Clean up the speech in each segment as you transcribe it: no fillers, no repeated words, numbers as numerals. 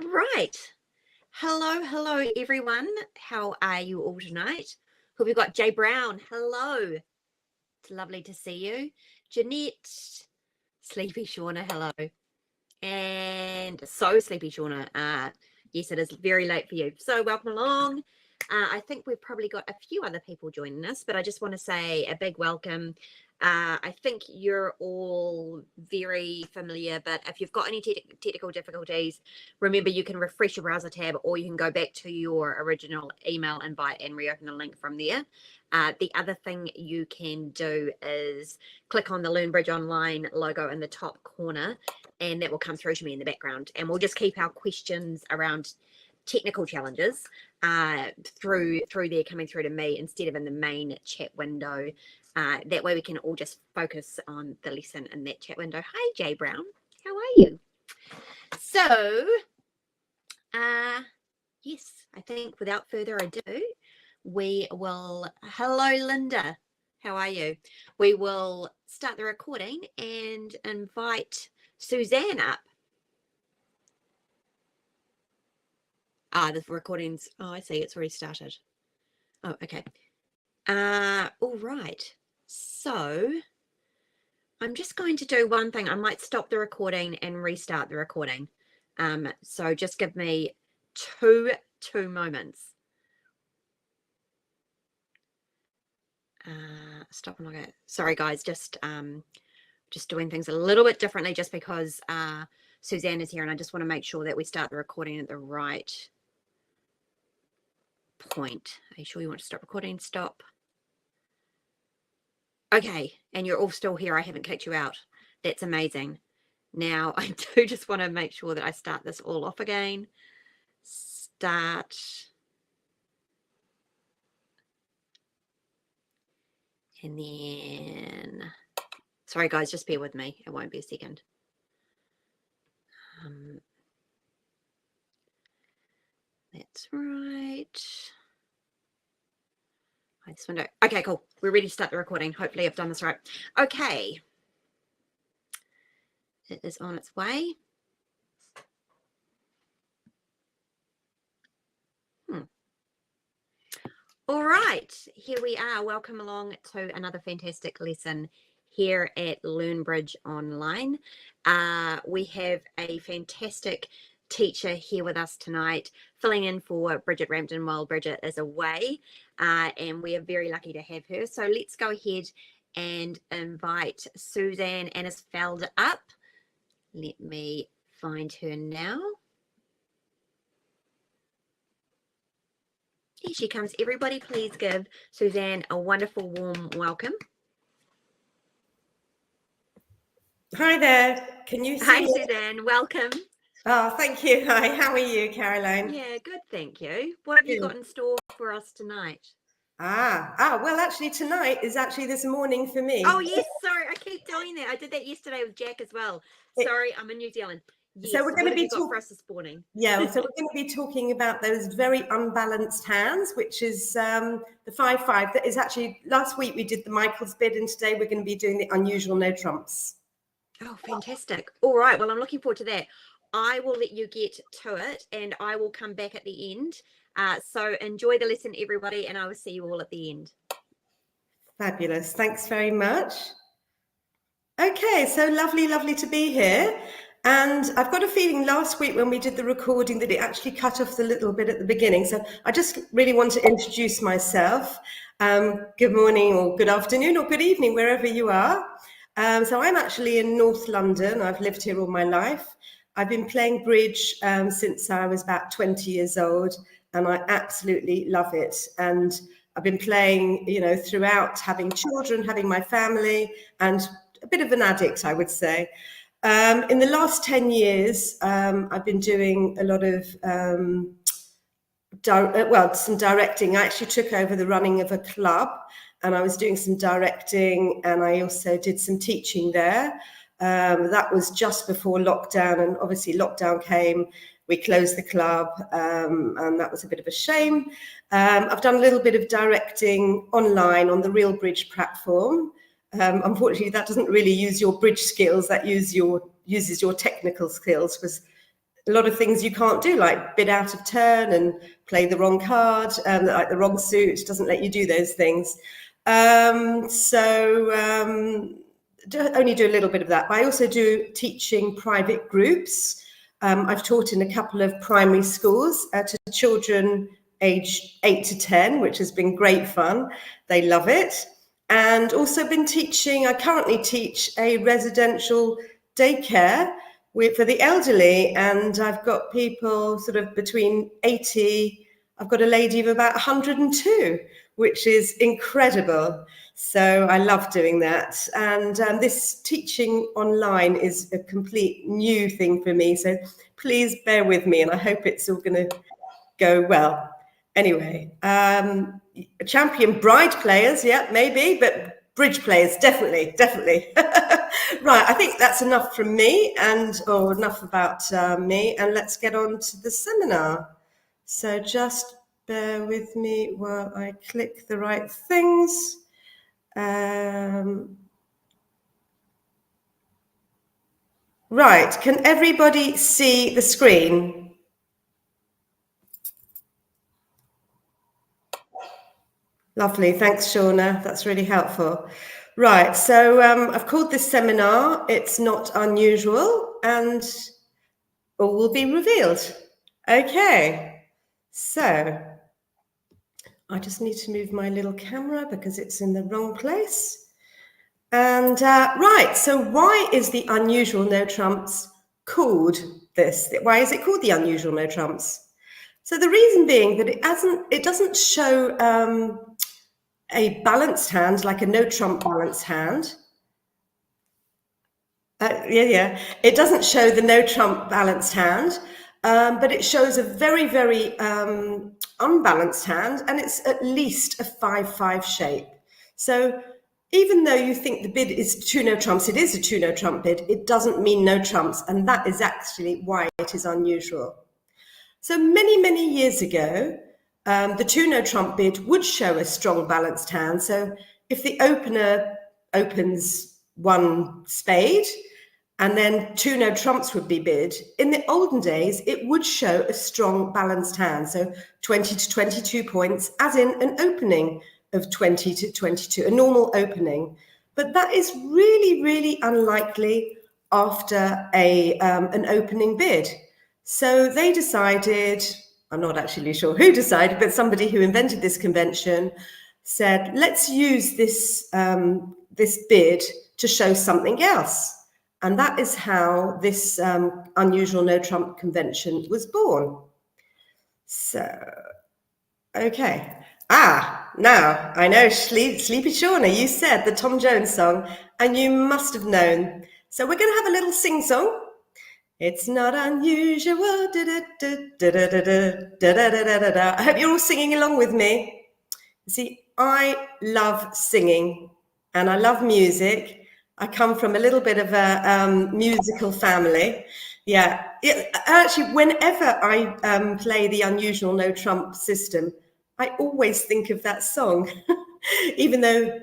Right. Hello, everyone. How are you all tonight? Who we got? Jay Brown. Hello. It's lovely to see you. Jeanette. Sleepy Shauna. Hello. And so Sleepy Shauna. Yes, it is very late for you. So welcome along. I think we've probably got a few other people joining us, but I just want to say a big welcome. I think you're all very familiar, but if you've got any technical difficulties, remember you can refresh your browser tab or you can go back to your original email invite and reopen the link from there. The other thing you can do is click on the LearnBridge Online logo in the top corner, and that will come through to me in the background. And we'll just keep our questions around technical challenges through there coming through to me instead of in the main chat window. That way we can all just focus on the lesson in that chat window. Hi, Jay Brown. How are you? So, yes, I think without further ado, we will... Hello, Linda. How are you? We will start the recording and invite Suzanne up. The recording's... Oh, I see. It's already started. Oh, okay. All right. So I'm just going to do one thing. I might stop the recording and restart the recording. So just give me two moments. Stop and look at... Sorry, guys. Just doing things a little bit differently just because Suzanne is here, and I just want to make sure that we start the recording at the right point. Are you sure you want to stop recording? Stop. Okay, and you're all still here. I haven't kicked you out. That's amazing. Now, I do just want to make sure that I start this all off again. Start. And then... Sorry, guys, just bear with me. It won't be a second. That's right. This window. Okay, cool. We're ready to start the recording. Hopefully I've done this right. Okay. It is on its way. All right. Here we are. Welcome along to another fantastic lesson here at LearnBridge Online. We have a fantastic teacher here with us tonight, filling in for Bridget Rampton while Bridget is away, and we are very lucky to have her. So let's go ahead and invite Suzanne Annisfeld up. Let me find her now. Here she comes. Everybody, please give Suzanne a wonderful, warm welcome. Hi there. Can you see Hi, me? Suzanne. Welcome. Oh, thank you. Hi. How are you, Caroline? Yeah, good. Thank you. What have you got in store for us tonight? Well, actually, tonight is actually this morning for me. Oh, yes. Sorry, I keep doing that. I did that yesterday with Jack as well. Sorry, I'm in New Zealand. Yes. So we're going to be talking for us this morning. Yeah, so we're going to be talking about those very unbalanced hands, which is the 5-5. That is actually, last week we did the Michael's bid, and today we're going to be doing the unusual no trumps. Oh, fantastic. All right. Well, I'm looking forward to that. I will let you get to it, and I will come back at the end. So enjoy the lesson, everybody, and I will see you all at the end. Fabulous. Thanks very much. Okay, so lovely to be here. And I've got a feeling last week when we did the recording that it actually cut off a little bit at the beginning. So I just really want to introduce myself. Good morning or good afternoon or good evening, wherever you are. So I'm actually in North London. I've lived here all my life. I've been playing bridge since I was about 20 years old, and I absolutely love it. And I've been playing, throughout, having children, having my family, and a bit of an addict, I would say. In the last 10 years, I've been doing a lot of, some directing. I actually took over the running of a club, and I was doing some directing, and I also did some teaching there. That was just before lockdown, and obviously lockdown came. We closed the club, and that was a bit of a shame. I've done a little bit of directing online on the Real Bridge platform. Unfortunately, that doesn't really use your bridge skills. That uses your technical skills, because a lot of things you can't do, like bid out of turn and play the wrong card, like the wrong suit doesn't let you do those things. Only do a little bit of that. But I also do teaching private groups. I've taught in a couple of primary schools to children aged 8 to 10, which has been great fun. They love it. And also been teaching, I currently teach a residential daycare for the elderly, and I've got people sort of between 80, I've got a lady of about 102, which is incredible. So I love doing that. And this teaching online is a complete new thing for me. So please bear with me, and I hope it's all going to go well. Anyway, champion bride players, yeah, maybe, but bridge players, definitely. Right, I think that's enough from me, or enough about me, and let's get on to the seminar. So just bear with me while I click the right things. Right, can everybody see the screen? Lovely, thanks, Shauna. That's really helpful. Right, so I've called this seminar It's Not Unusual, and all will be revealed. Okay, so I just need to move my little camera because it's in the wrong place. And right, so why is the unusual no trumps called this? Why is it called the unusual no trumps? So the reason being that it doesn't show a balanced hand, like a no trump balanced hand. It doesn't show the no trump balanced hand, but it shows a very, very unbalanced hand, and it's at least a 5-5 shape. So even though you think the bid is 2 no trumps, it is a 2 no trump bid, it doesn't mean no trumps, and that is actually why it is unusual. So many, many years ago, the 2 no trump bid would show a strong balanced hand. So if the opener opens 1 spade and then 2 no trumps would be bid, in the olden days, it would show a strong balanced hand. So 20 to 22 points, as in an opening of 20 to 22, a normal opening. But that is really, really unlikely after an opening bid. So they decided, I'm not actually sure who decided, but somebody who invented this convention said, let's use this, this bid to show something else. And that is how this unusual no trump convention was born. So, okay. Now I know, Sleepy Shauna, you said the Tom Jones song, and you must have known. So we're going to have a little sing song. It's not unusual. I hope you're all singing along with me. See, I love singing and I love music. I come from a little bit of a musical family. Yeah, actually, whenever I play the unusual no trump system, I always think of that song, even though,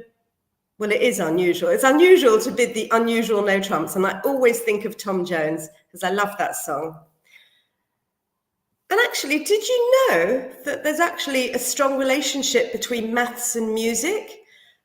well, it is unusual. It's unusual to bid the unusual no trumps, and I always think of Tom Jones because I love that song. And actually, did you know that there's actually a strong relationship between maths and music?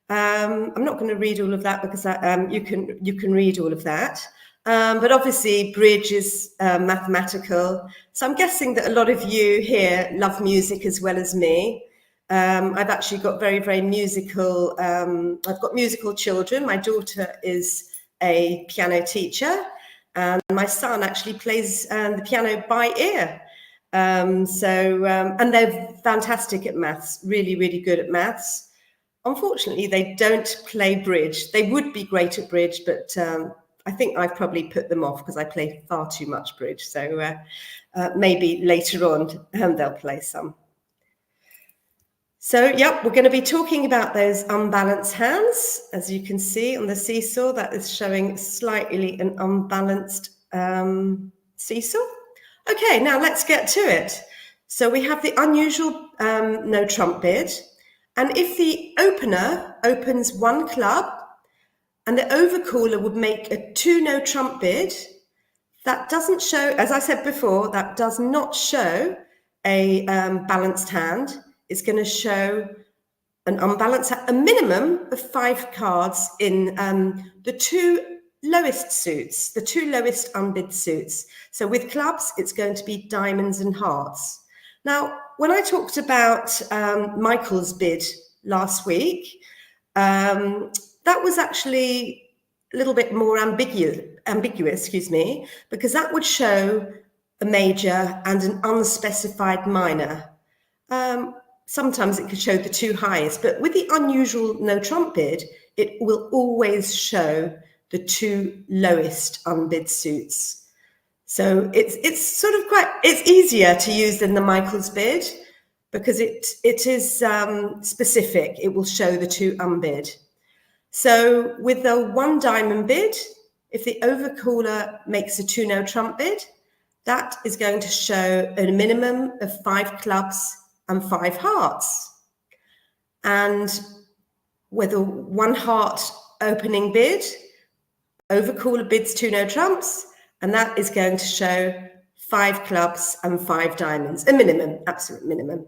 I'm not going to read all of that because you can read all of that. But obviously, bridge is mathematical. So I'm guessing that a lot of you here love music as well as me. I've actually got very, very musical, I've got musical children. My daughter is a piano teacher, and my son actually plays the piano by ear. And they're fantastic at maths, really, really good at maths. Unfortunately, they don't play bridge. They would be great at bridge, but I think I've probably put them off because I play far too much bridge. So maybe later on they'll play some. So, yep, we're going to be talking about those unbalanced hands. As you can see on the seesaw, that is showing slightly an unbalanced seesaw. Okay, now let's get to it. So we have the unusual no trump bid. And if the opener opens 1 club and the overcaller would make a 2 no trump bid, That doesn't show, as I said before, that does not show a balanced hand. It's going to show an unbalanced, a minimum of 5 cards in the 2 lowest suits, the 2 lowest unbid suits. So with clubs, it's going to be diamonds and hearts. Now, when I talked about Michael's bid last week, that was actually a little bit more ambiguous, because that would show a major and an unspecified minor. Sometimes it could show the 2 highest, but with the unusual no trump bid, it will always show the 2 lowest unbid suits. So it's sort of it's easier to use than the Michael's bid because it is specific. It will show the 2 unbid. So with the 1 diamond bid, if the overcaller makes a 2 no trump bid, that is going to show a minimum of 5 clubs and 5 hearts. And with a 1 heart opening bid, overcaller bids 2 no trumps, and that is going to show 5 clubs and 5 diamonds, a minimum, absolute minimum.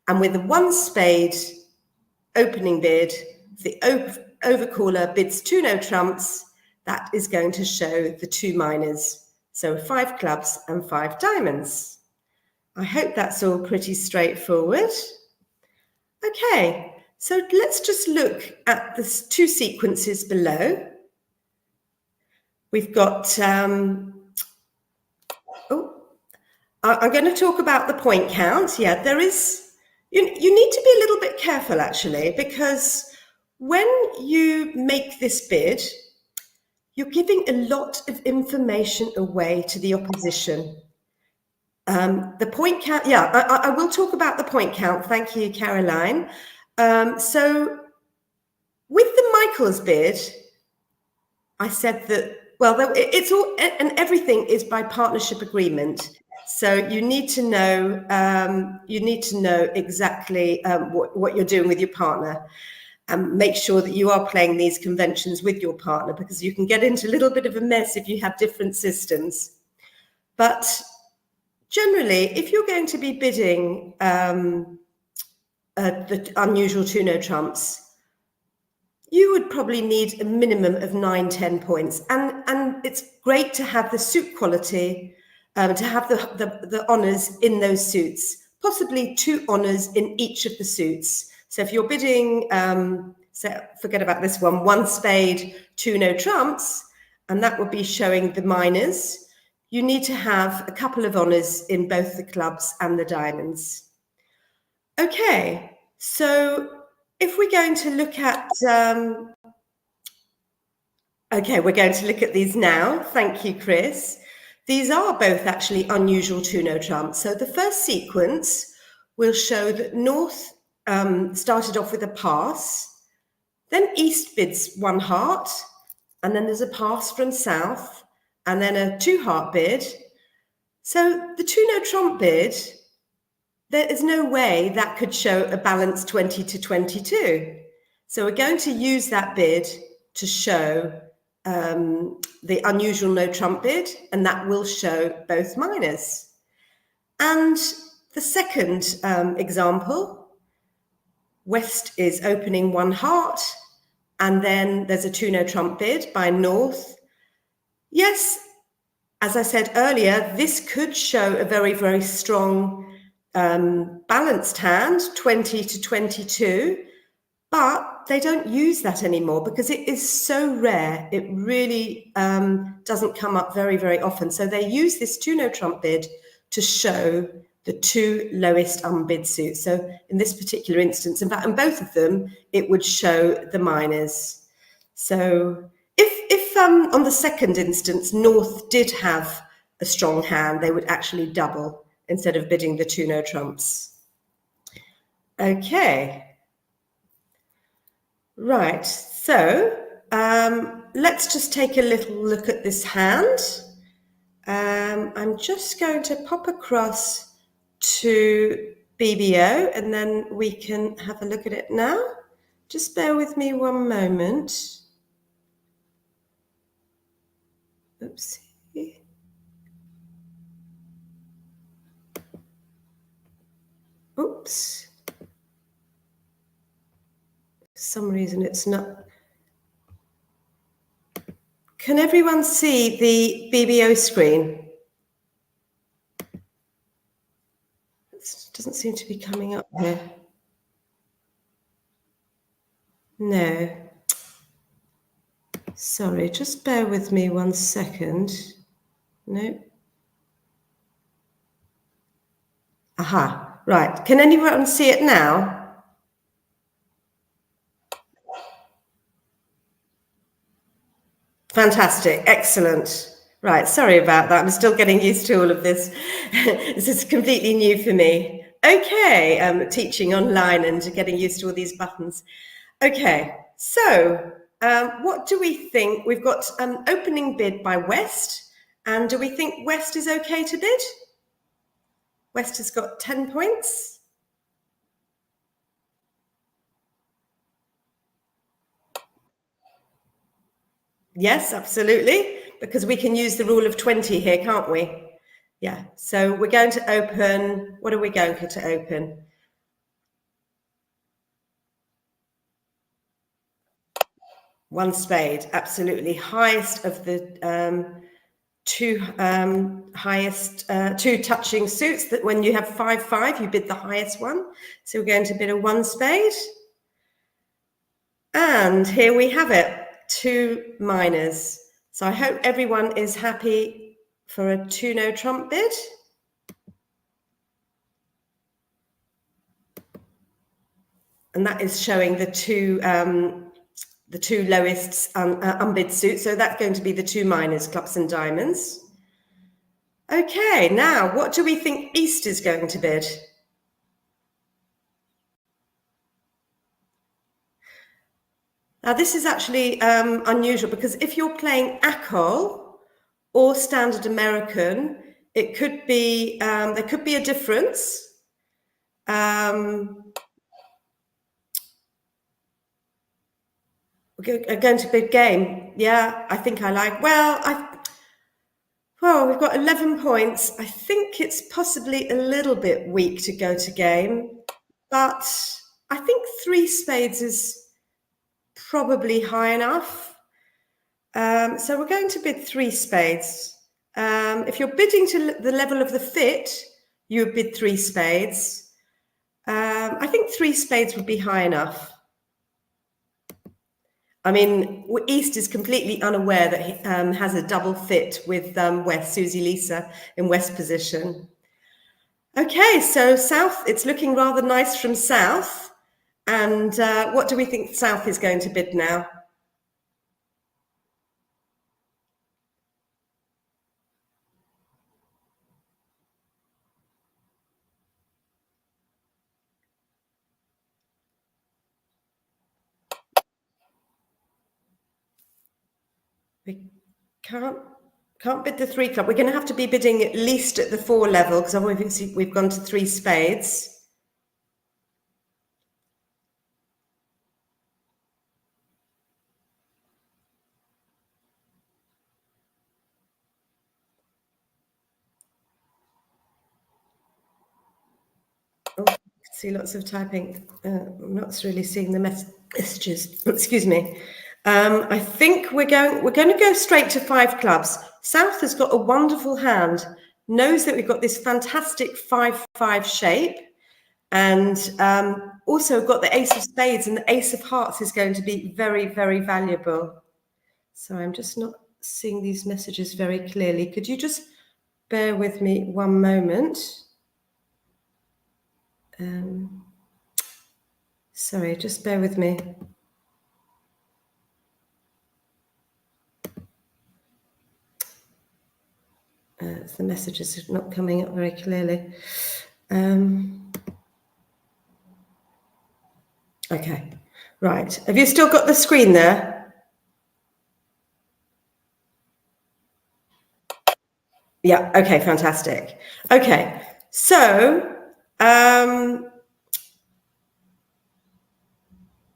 And with the 1 spade opening bid, the overcaller bids 2 no trumps, that is going to show the 2 minors, so 5 clubs and 5 diamonds. I hope that's all pretty straightforward. Okay, so let's just look at the 2 sequences below. We've got, I'm going to talk about the point count. Yeah, there is, you need to be a little bit careful actually, because when you make this bid, you're giving a lot of information away to the opposition. The point count, yeah, I will talk about the point count. Thank you, Caroline. So with the Michael's bid, I said that, well, it's all, and everything is by partnership agreement. So you need to know exactly what you're doing with your partner, and make sure that you are playing these conventions with your partner, because you can get into a little bit of a mess if you have different systems. But generally, if you're going to be bidding the unusual 2 no trumps, you would probably need a minimum of 9-10 points. And it's great to have the suit quality, to have the honours in those suits, possibly 2 honours in each of the suits. So if you're bidding, so forget about this one, 1 spade, 2 no trumps, and that would be showing the minors, you need to have a couple of honours in both the clubs and the diamonds. Okay, so if we're going to look at, okay, we're going to look at these now. Thank you, Chris. These are both actually unusual 2 no trumps. So the first sequence will show that North started off with a pass, then East bids 1 heart, and then there's a pass from South, and then a 2 heart bid. So the 2 no trump bid, there is no way that could show a balance 20 to 22. So we're going to use that bid to show the unusual no trump bid, and that will show both minors. And the second example, West is opening 1 heart, and then there's a 2 no trump bid by North. Yes, as I said earlier, this could show a very, very strong balanced hand, 20 to 22, but they don't use that anymore because it is so rare. It really doesn't come up very, very often. So they use this 2 no trump bid to show the 2 lowest unbid suits. So in this particular instance, in fact, in both of them, it would show the minors. So if on the second instance, North did have a strong hand, they would actually double instead of bidding the 2 no trumps. Okay. Right, so let's just take a little look at this hand. I'm just going to pop across to BBO and then we can have a look at it now. Just bear with me one moment. Oopsie. Oops. For some reason it's not. Can everyone see the BBO screen? It doesn't seem to be coming up here. No. Sorry, just bear with me 1 second. No. Aha, right. Can anyone see it now? Fantastic, excellent. Right, sorry about that. I'm still getting used to all of this. This is completely new for me. Okay, teaching online and getting used to all these buttons. Okay, so what do we think? We've got an opening bid by West, and do we think West is okay to bid? West has got 10 points. Yes, absolutely, because we can use the rule of 20 here, can't we? Yeah, so we're going to open, what are we going to open? One spade, absolutely. Highest of the two touching suits, that when you have 5-5, you bid the highest one. So we're going to bid a 1 spade. And here we have it, 2 minors. So I hope everyone is happy for a 2 no trump bid. And that is showing the two lowest unbid suits. So that's going to be the 2 minors, clubs and diamonds. Okay, now what do we think East is going to bid? Now this is actually unusual, because if you're playing ACOL or Standard American, it could be, there could be a difference. We're going to bid game. Yeah, I think I like, well, we've got 11 points. I think it's possibly a little bit weak to go to game, but I think 3 spades is probably high enough. So we're going to bid 3 spades. If you're bidding to the level of the fit, you would bid 3 spades. I think 3 spades would be high enough. I mean, East is completely unaware that he has a double fit with West, Susie Lisa in West position. Okay, so South, it's looking rather nice from South. And what do we think South is going to bid now? We can't bid the 3 club. We're going to have to be bidding at least at the 4 level, because obviously we've gone to 3 spades. Oh, I see lots of typing. I'm not really seeing the messages. Excuse me. I think we're going to go straight to 5 clubs. South has got a wonderful hand, knows that we've got this fantastic 5-5 shape, and also got the ace of spades, and the ace of hearts is going to be very, very valuable. So I'm just not seeing these messages very clearly. Could you just bear with me 1 moment? Sorry, just bear with me. The messages are not coming up very clearly. Okay, right. Have you still got the screen there? Yeah, okay, fantastic. Okay, so,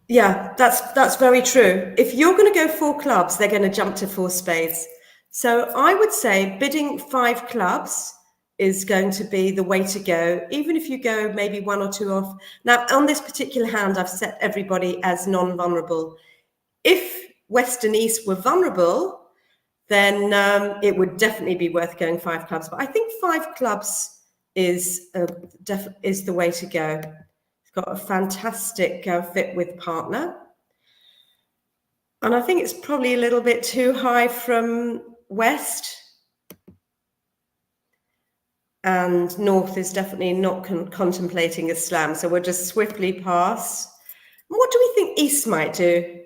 yeah, that's very true. If you're going to go 4 clubs, they're going to jump to 4 spades. So I would say bidding 5 clubs is going to be the way to go, even if you go maybe one or two off. Now, on this particular hand, I've set everybody as non-vulnerable. If West and East were vulnerable, then it would definitely be worth going 5 clubs. But I think 5 clubs is the way to go. It's got a fantastic fit with partner. And I think it's probably a little bit too high from West. And North is definitely not contemplating a slam. So we'll just swiftly pass. What do we think East might do?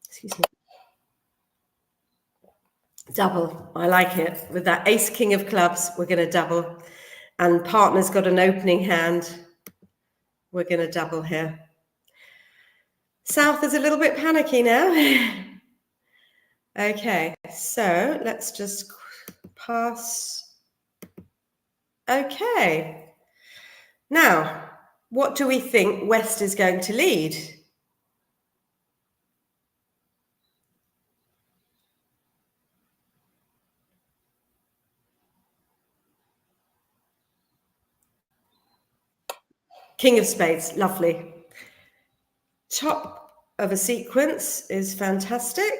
Excuse me. Double. I like it. With that ace king of clubs, we're going to double. And partner's got an opening hand. We're going to double here. South is a little bit panicky now. Okay, so let's just pass. Okay. Now, what do we think West is going to lead? King of spades, lovely. Top of a sequence is fantastic.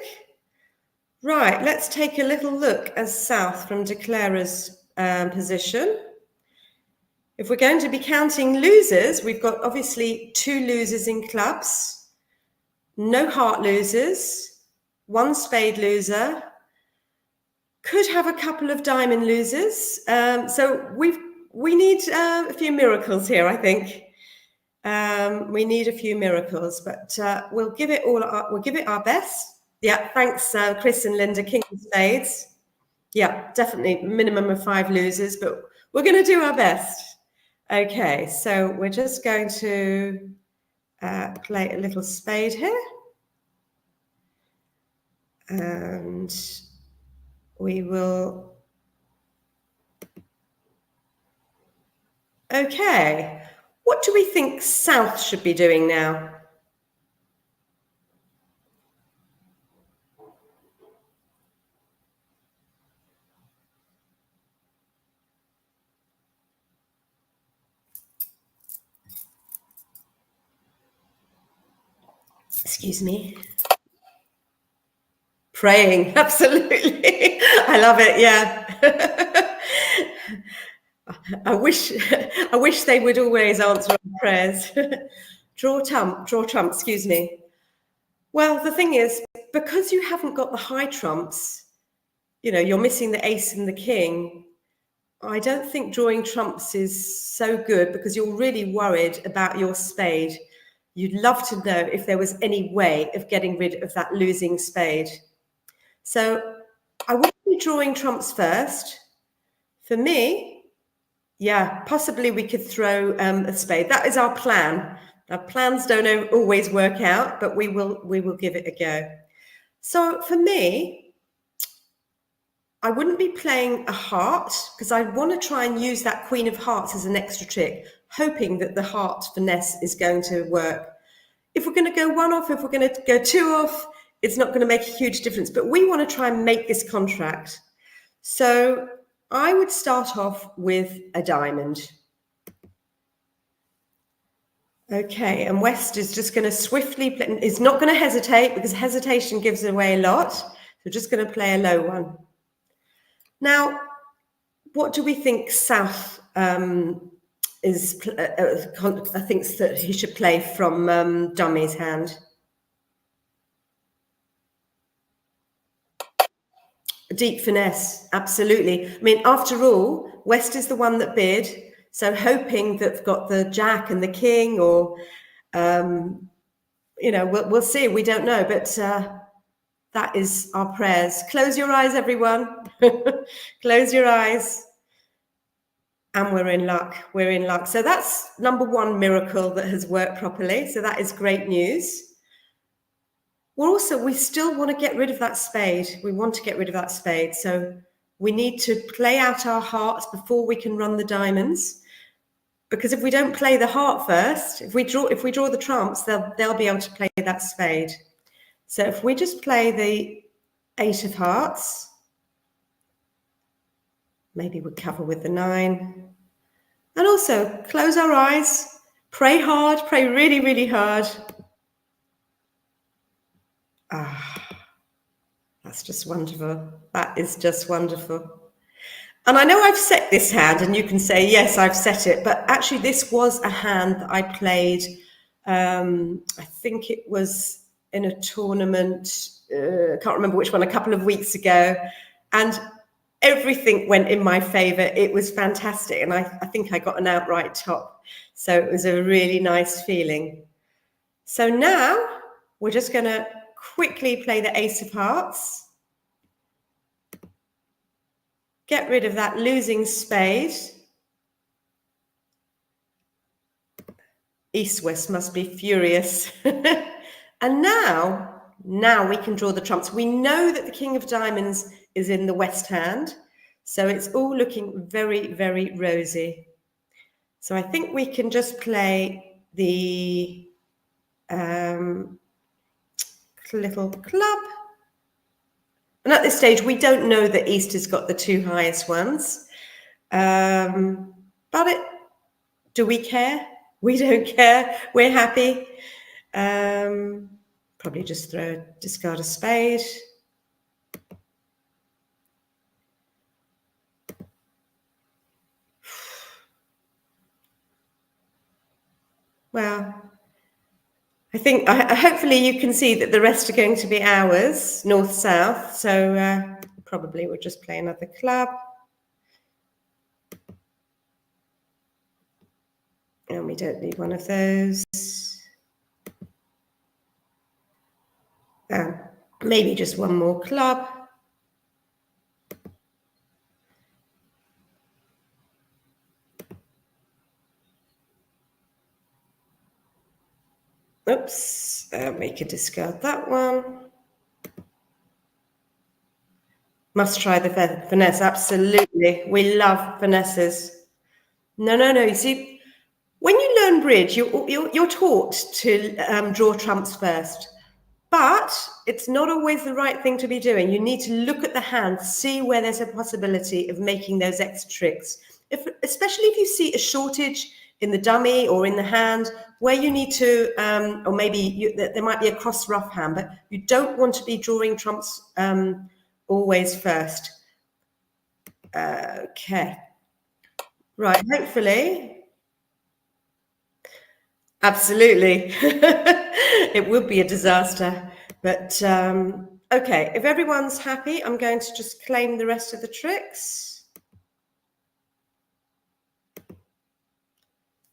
Right, let's take a little look as South from Declarer's position. If we're going to be counting losers, we've got obviously 2 losers in clubs, no heart losers, 1 spade loser, could have a couple of diamond losers. So we need a few miracles here, I think. We need a few miracles, but we'll give it our best. Yeah, thanks, Chris and Linda. King of spades. Yeah, definitely minimum of 5 losers, but we're going to do our best. Okay, so we're just going to play a little spade here. And we will... Okay, what do we think South should be doing now? Excuse me. Praying, absolutely. I love it, yeah. I wish they would always answer our prayers. Draw trump, excuse me. Well, the thing is, because you haven't got the high trumps, you know, you're missing the ace and the king. I don't think drawing trumps is so good because you're really worried about your spade. You'd love to know if there was any way of getting rid of that losing spade. So I would be drawing trumps first. For me, yeah, possibly we could throw a spade. That is our plan. Our plans don't always work out, but we will give it a go. So for me, I wouldn't be playing a heart because I want to try and use that queen of hearts as an extra trick, hoping that the heart finesse is going to work. If we're going to go 1 off, if we're going to go 2 off, it's not going to make a huge difference. But we want to try and make this contract. So I would start off with a diamond. Okay, and West is just going to swiftly play, is not going to hesitate because hesitation gives away a lot. So just going to play a low one. Now, what do we think South thinks that he should play from Dummy's hand? Deep finesse, absolutely. I mean, after all, West is the one that bid, so hoping that they've got the jack and the king, or you know, we'll see. We don't know, but that is our prayers. Close your eyes, everyone. Close your eyes. And we're in luck. We're in luck. So that's number 1 miracle that has worked properly. So that is great news. We still want to get rid of that spade. We want to get rid of that spade. So we need to play out our hearts before we can run the diamonds. Because if we don't play the heart first, if we draw the trumps, they'll be able to play that spade. So if we just play 8 of hearts. Maybe we'll cover with the 9. And also close our eyes, pray hard, pray really, really hard. That's just wonderful. That is just wonderful. And I know I've set this hand, and you can say, yes, I've set it, but actually this was a hand that I played, I think it was in a tournament, I can't remember which one, a couple of weeks ago, and everything went in my favor. It was fantastic, and I think I got an outright top. So it was a really nice feeling. So now we're just going to quickly play the Ace of Hearts. Get rid of that losing spade. East-West must be furious. And now we can draw the trumps. We know that the King of Diamonds is in the West hand. So it's all looking very, very rosy. So I think we can just play the little club. And at this stage, we don't know that East has got the 2 highest ones. But do we care? We don't care. We're happy. Probably just discard a spade. Well, I think hopefully you can see that the rest are going to be ours, north-south. So probably we'll just play another club. And we don't need one of those. Maybe just one more club. Oops, we could discard that one. Must try the finesse, absolutely. We love finesses. No. You see, when you learn bridge, you're taught to draw trumps first. But it's not always the right thing to be doing. You need to look at the hand, see where there's a possibility of making those extra tricks. Especially if you see a shortage in the dummy or in the hand, where you need to, or maybe there might be a cross rough hand, but you don't want to be drawing trumps always first. Okay. Right, hopefully. Absolutely. It would be a disaster. But okay, if everyone's happy, I'm going to just claim the rest of the tricks.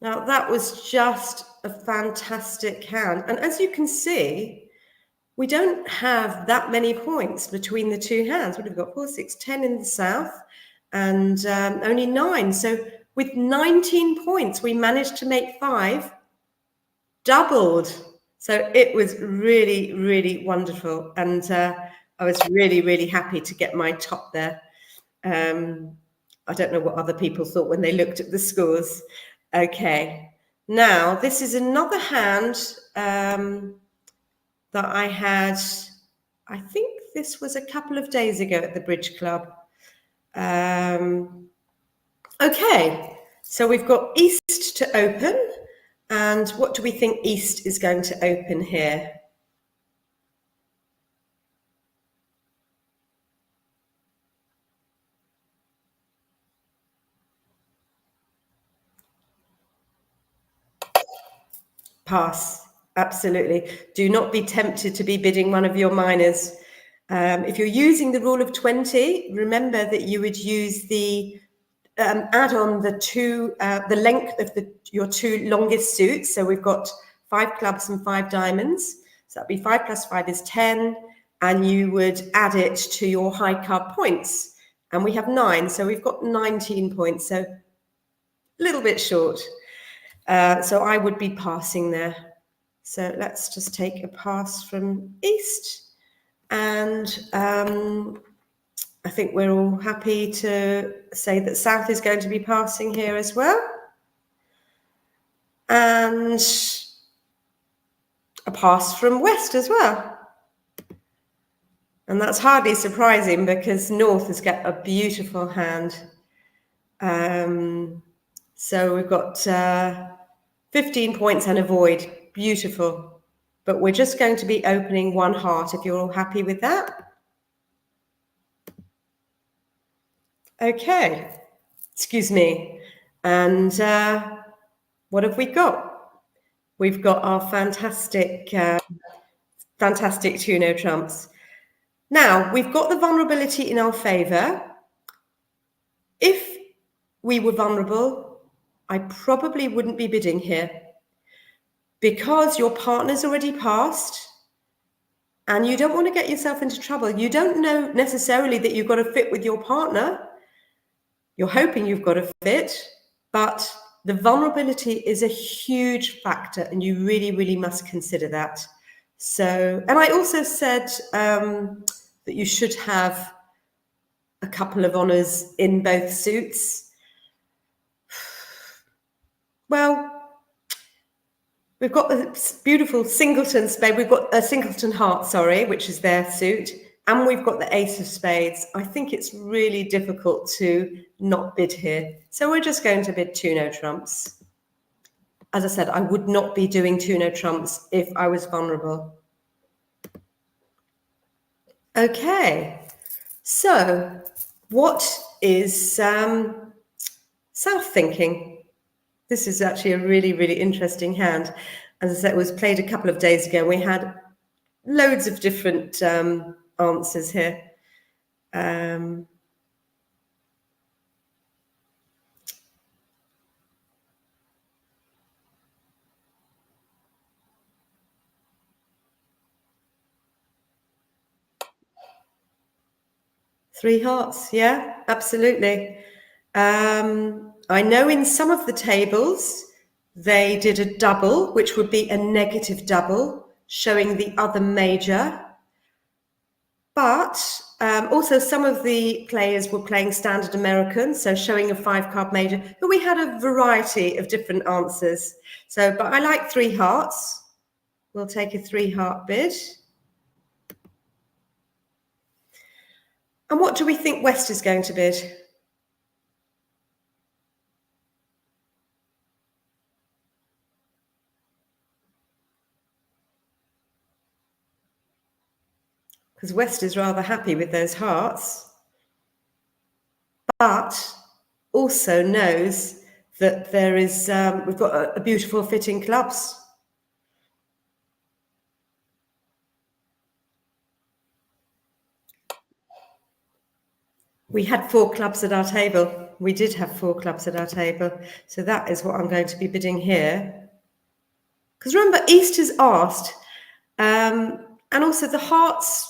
Now, that was just a fantastic hand. And as you can see, we don't have that many points between the 2 hands. What have we got? 4, 6, 10 in the south and only 9. So with 19 points, we managed to make 5, doubled. So it was really, really wonderful. And I was really, really happy to get my top there. I don't know what other people thought when they looked at the scores. Okay, now this is another hand that I had, I think this was a couple of days ago at the Bridge Club. Okay, so we've got East to open. And what do we think East is going to open here? Pass, absolutely. Do not be tempted to be bidding one of your minors. If you're using the rule of 20, remember that you would use the add on the length of your 2 longest suits. So we've got 5 clubs and 5 diamonds. So that'd be 5 plus 5 is 10. And you would add it to your high card points. And we have 9. So we've got 19 points. So a little bit short. So I would be passing there. So let's just take a pass from East. And I think we're all happy to say that South is going to be passing here as well. And a pass from West as well. And that's hardly surprising because North has got a beautiful hand. So we've got 15 points and a void. Beautiful. But we're just going to be opening one heart if you're all happy with that. Okay. Excuse me. And what have we got? We've got our fantastic, fantastic two-no trumps. Now, we've got the vulnerability in our favour. If we were vulnerable, I probably wouldn't be bidding here because your partner's already passed and you don't want to get yourself into trouble. You don't know necessarily that you've got to fit with your partner. You're hoping you've got to fit, but the vulnerability is a huge factor and you really, really must consider that. So, and I also said that you should have a couple of honours in both suits. Well, we've got the beautiful singleton spade. We've got a singleton heart, sorry, which is their suit. And we've got the ace of spades. I think it's really difficult to not bid here. So we're just going to bid two-no trumps. As I said, I would not be doing two-no trumps if I was vulnerable. Okay, so what is South thinking? This is actually a really, really interesting hand. As I said, it was played a couple of days ago. We had loads of different answers here. Three hearts, yeah, absolutely. I know in some of the tables, they did a double, which would be a negative double, showing the other major. But also some of the players were playing standard American, so showing a 5-card major. But we had a variety of different answers. So, but I like three hearts. We'll take a 3-heart bid. And what do we think West is going to bid? Because West is rather happy with those hearts, but also knows that there is, we've got a beautiful fitting clubs. We had 4 clubs at our table. We did have 4 clubs at our table. So that is what I'm going to be bidding here. Because remember, East is asked. And also the hearts,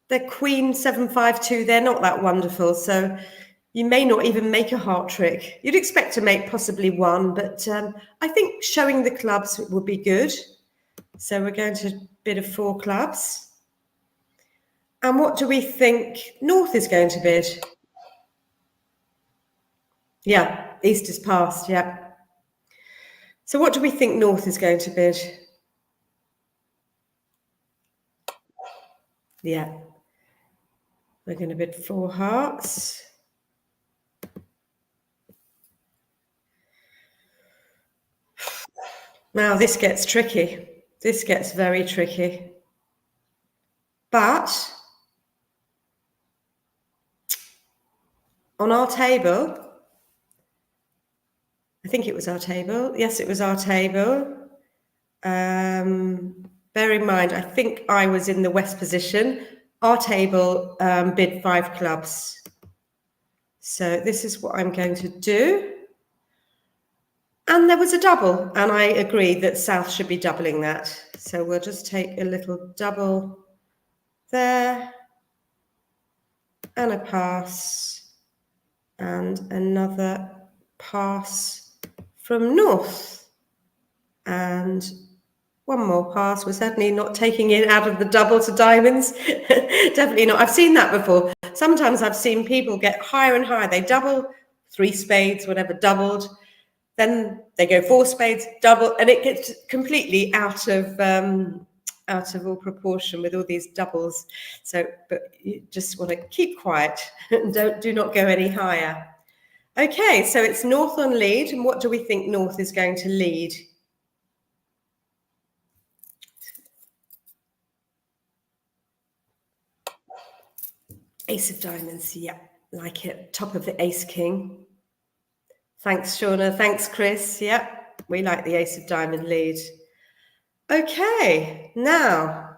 they're Queen 752. They're not that wonderful. So you may not even make a heart trick. You'd expect to make possibly one, but I think showing the clubs would be good. So we're going to bid of 4 clubs. And what do we think North is going to bid? Yeah, East is passed, yeah. So what do we think North is going to bid? Yeah. We're going to bid 4 hearts. Now this gets tricky. This gets very tricky. But on our table, I think it was our table. Yes, it was our table. Bear in mind, I think I was in the West position. Our table bid 5 clubs. So this is what I'm going to do. And there was a double, and I agree that South should be doubling that. So we'll just take a little double there, and a pass, and another pass from North. And one more pass. We're certainly not taking it out of the double to diamonds. Definitely not. I've seen that before. Sometimes I've seen people get higher and higher. They double, 3 spades, whatever, doubled. Then they go 4 spades, double, and it gets completely out of out of all proportion with all these doubles. So, but you just want to keep quiet and do not go any higher. Okay, so it's North on lead, and what do we think North is going to lead? Ace of diamonds, yeah, like it. Top of the ace king. Thanks, Shauna. Thanks, Chris. Yep, we like the ace of diamond lead. Okay, now,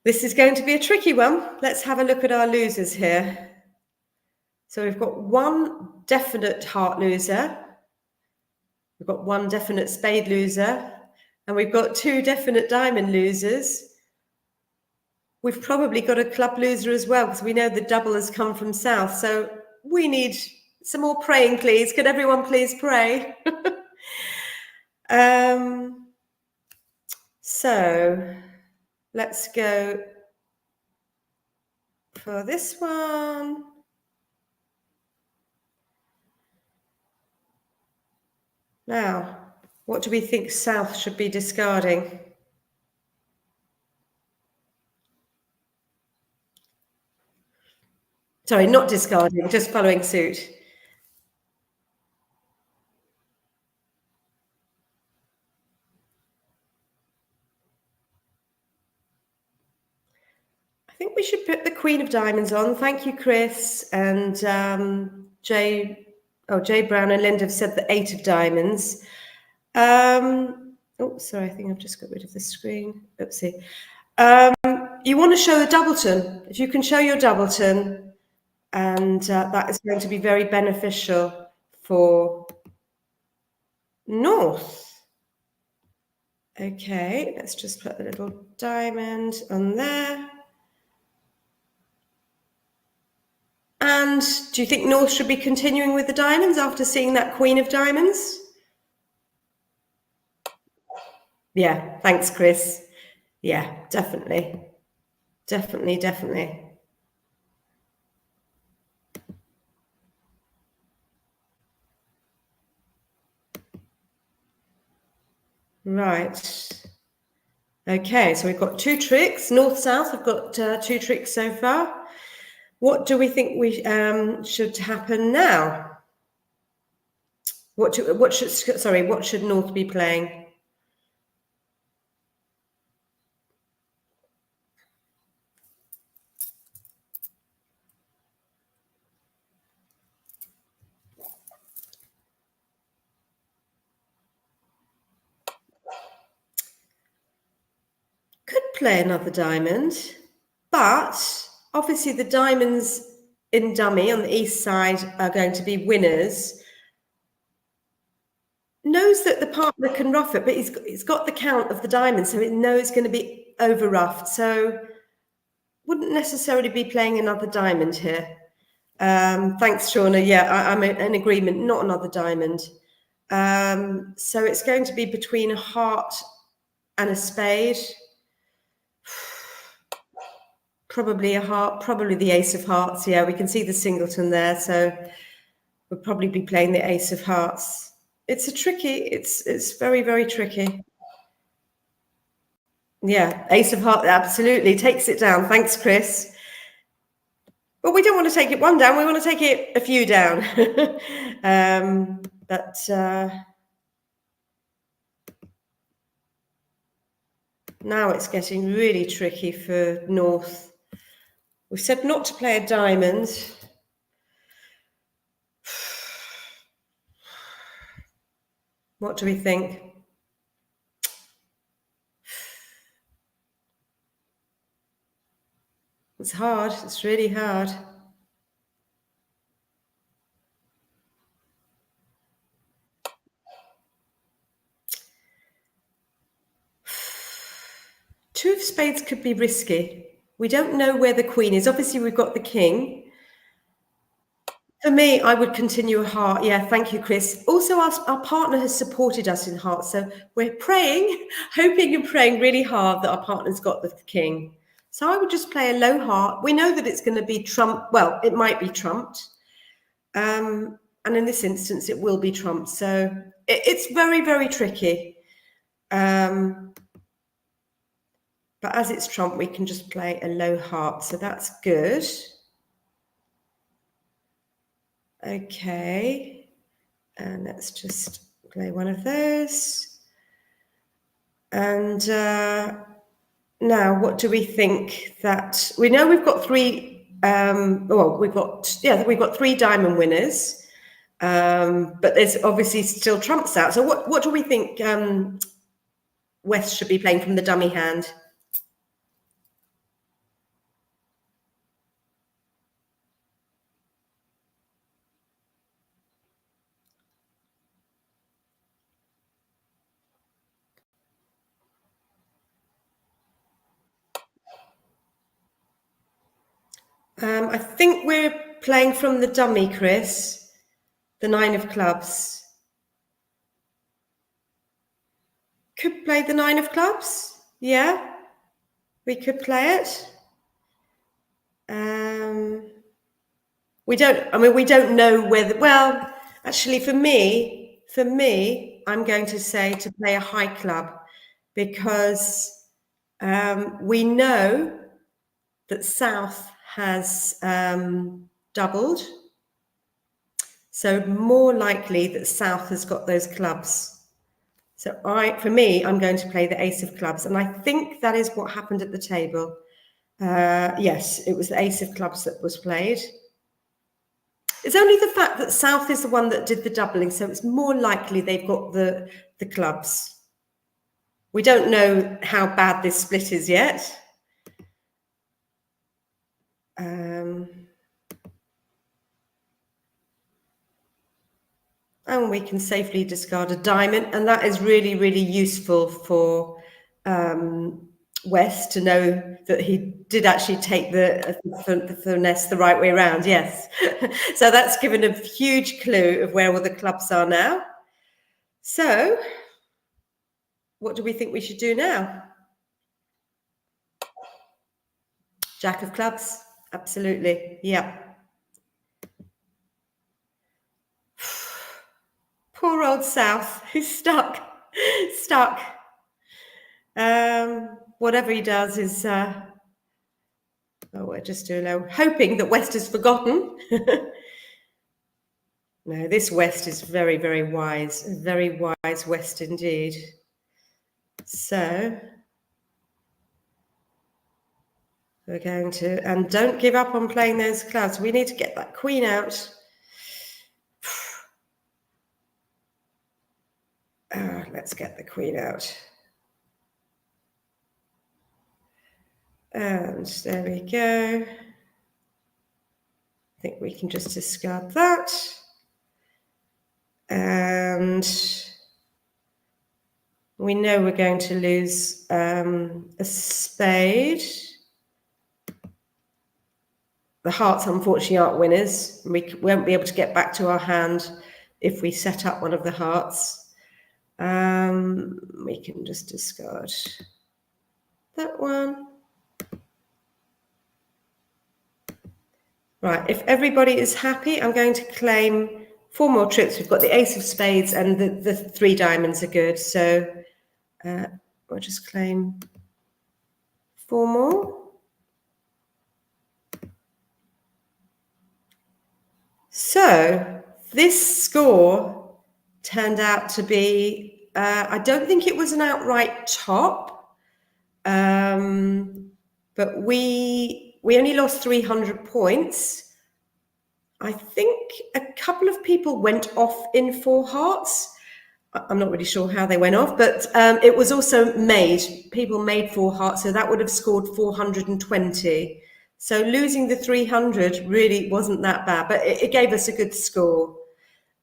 this is going to be a tricky one. Let's have a look at our losers here. So we've got one definite heart loser, we've got one definite spade loser, and we've got two definite diamond losers. We've probably got a club loser as well, because we know the double has come from south. So we need some more praying, please. Could everyone please pray? So let's go for this one. Now, what do we think south should be discarding? Sorry, not discarding, just following suit. I think we should put the Queen of Diamonds on. Thank you, Chris. And Jay Brown and Linda have said the 8 of Diamonds. Oh, sorry, I think I've just got rid of the screen. Oopsie. You want to show the doubleton. If you can show your doubleton, and that is going to be very beneficial for North. Okay, let's just put a little diamond on there. And do you think North should be continuing with the diamonds after seeing that Queen of Diamonds? Yeah, thanks, Chris. Yeah, definitely. Definitely. Right. Okay, so we've got 2 tricks. North-south, I've got 2 tricks so far. What do we think we should happen now? What should North be playing? Could play another diamond, but obviously the diamonds in dummy on the east side are going to be winners. Knows that the partner can rough it, but he's got the count of the diamonds, so it knows it's going to be over roughed. So wouldn't necessarily be playing another diamond here. Thanks, Shauna. Yeah, I'm in agreement. Not another diamond. So it's going to be between a heart and a spade. Probably a heart, probably the ace of hearts. Yeah, we can see the singleton there. So we'll probably be playing the ace of hearts. It's very, very tricky. Yeah, ace of hearts, absolutely. Takes it down. Thanks, Chris. But we don't want to take it one down. We want to take it a few down. Now it's getting really tricky for North. We've said not to play a diamond. What do we think? It's hard. It's really hard. Two of spades could be risky. We don't know where the queen is. Obviously, we've got the king. For me, I would continue a heart. Yeah, thank you, Chris. Also, our partner has supported us in hearts. So we're praying, hoping and praying really hard that our partner's got the king. So I would just play a low heart. We know that it's going to be trumped. Well, it might be trumped. And in this instance, it will be trumped. So it's very, very tricky. But as it's trump, we can just play a low heart. So that's good. Okay. And let's just play one of those. And now, what do we think that we know? We've got three. We've got three diamond winners, but there's obviously still trumps out. So, what do we think West should be playing from the dummy hand? I think we're playing from the dummy, Chris. The 9 of clubs. Could play the 9 of clubs. Yeah, we could play it. We don't know whether. Well, actually, for me, I'm going to say to play a high club, because we know that South has doubled. So more likely that South has got those clubs. So for me, I'm going to play the ace of clubs. And I think that is what happened at the table. Yes, it was the ace of clubs that was played. It's only the fact that South is the one that did the doubling. So it's more likely they've got the clubs. We don't know how bad this split is yet. And we can safely discard a diamond. And that is really, really useful for West to know that he did actually take the finesse the right way around. Yes. So that's given a huge clue of where all the clubs are now. So what do we think we should do now? Jack of clubs. Absolutely. Yeah. Poor old South, who's stuck. Whatever he does is, we're just doing hoping that West has forgotten. No, this West is very, very wise West indeed. So we're going to, and don't give up on playing those clouds. We need to get that queen out. Let's get the queen out. And there we go. I think we can just discard that. And we know we're going to lose a spade. The hearts, unfortunately, aren't winners. We won't be able to get back to our hand if we set up one of the hearts. We can just discard that one. Right, if everybody is happy, I'm going to claim 4 more trips. We've got the ace of spades and the 3 diamonds are good. So we'll just claim 4 more. So this score turned out to be, I don't think it was an outright top, but we only lost 300 points. I think a couple of people went off in 4 hearts. I'm not really sure how they went off, but it was also people made 4 hearts, so that would have scored 420. So losing the 300 really wasn't that bad, but it gave us a good score.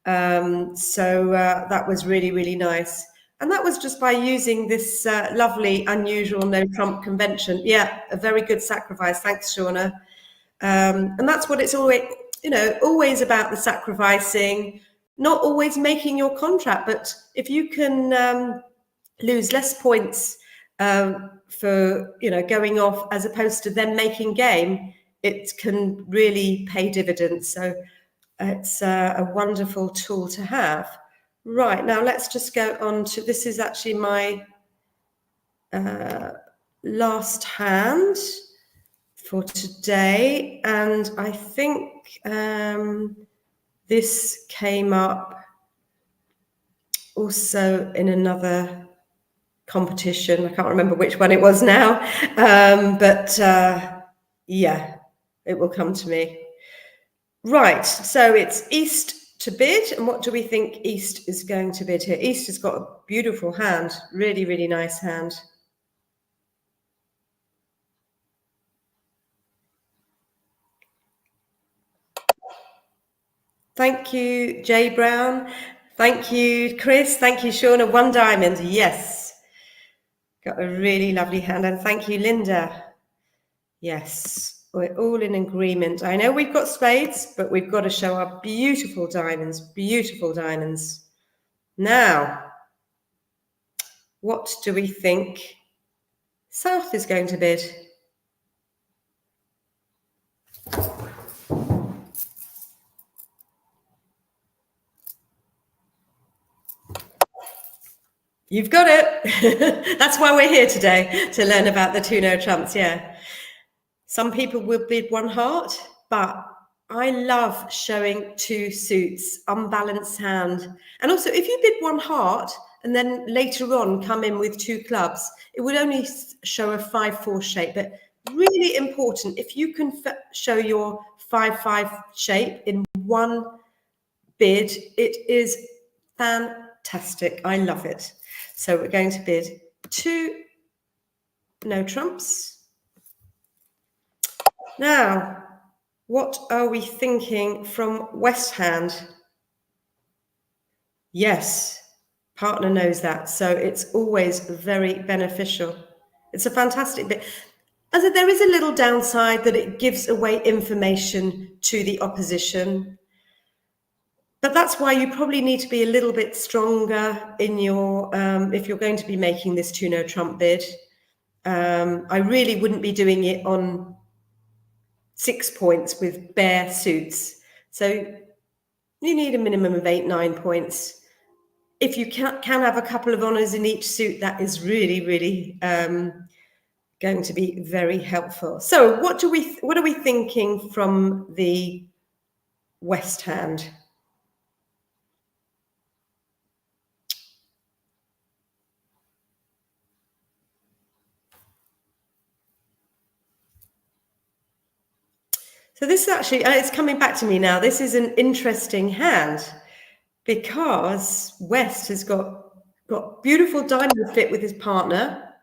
So that was really, really nice. And that was just by using this lovely, unusual no trump convention. Yeah, a very good sacrifice. Thanks, Shauna. And that's what it's always, always about, the sacrificing, not always making your contract, but if you can lose less points for, going off as opposed to them making game, it can really pay dividends. So it's a wonderful tool to have. Right, now let's just go on to, this is actually my last hand for today, and I think this came up also in another competition. I can't remember which one it was now, but yeah, it will come to me. Right, so it's East to bid, and what do we think East is going to bid here? East has got a beautiful hand, really, really nice hand. Thank you, Jay Brown. Thank you, Chris. Thank you, Shauna. 1 diamond. Yes. Got a really lovely hand. And thank you, Linda. Yes. We're all in agreement. I know we've got spades, but we've got to show our beautiful diamonds. Beautiful diamonds. Now, what do we think South is going to bid? You've got it. That's why we're here today, to learn about the 2 no trumps. Yeah. Some people will bid 1 heart, but I love showing 2 suits, unbalanced hand. And also, if you bid 1 heart and then later on come in with 2 clubs, it would only show a 5-4 shape. But really important, if you can show your 5-5 shape in 1 bid, it is fantastic. I love it. So we're going to bid 2 no trumps. Now, what are we thinking from West hand? Yes, partner knows that. So it's always very beneficial. It's a fantastic bit. As there is a little downside that it gives away information to the opposition. But that's why you probably need to be a little bit stronger in your, if you're going to be making this 2 no trump bid. I really wouldn't be doing it on 6 points with bare suits. So you need a minimum of 8-9 points. If you can have a couple of honours in each suit, that is really, really going to be very helpful. So what are we thinking from the West hand? So this is actually, it's coming back to me now. This is an interesting hand because West has got beautiful diamond fit with his partner,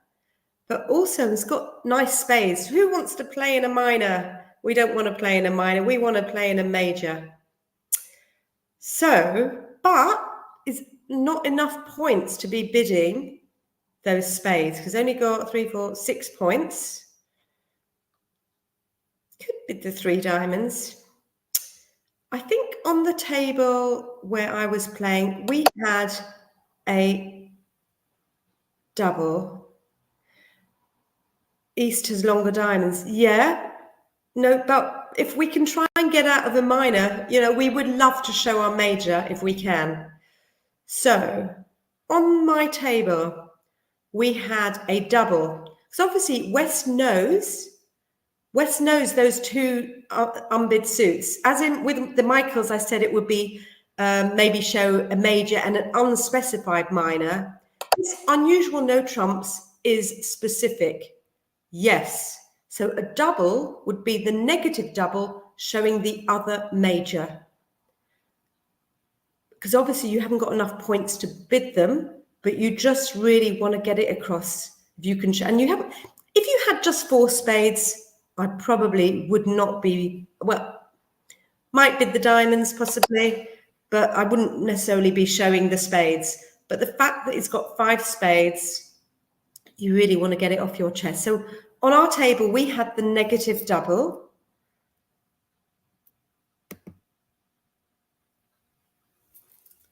but also has got nice spades. Who wants to play in a minor? We don't want to play in a minor. We want to play in a major. So, but it's not enough points to be bidding those spades because only got 3, 4, 6 points. Could bid the 3 diamonds. I think on the table where I was playing, we had a double. East has longer diamonds. Yeah. No, but if we can try and get out of a minor, you know, we would love to show our major if we can. So on my table, we had a double. So obviously West knows those 2 unbid suits. As in with the Michaels, I said it would be maybe show a major and an unspecified minor. This unusual no trumps is specific. Yes. So a double would be the negative double showing the other major. Because obviously you haven't got enough points to bid them, but you just really want to get it across. If you can, and you have, if you had just 4 spades, I probably would not be, well, might bid the diamonds possibly, but I wouldn't necessarily be showing the spades. But the fact that it's got 5 spades, you really want to get it off your chest. So on our table, we had the negative double.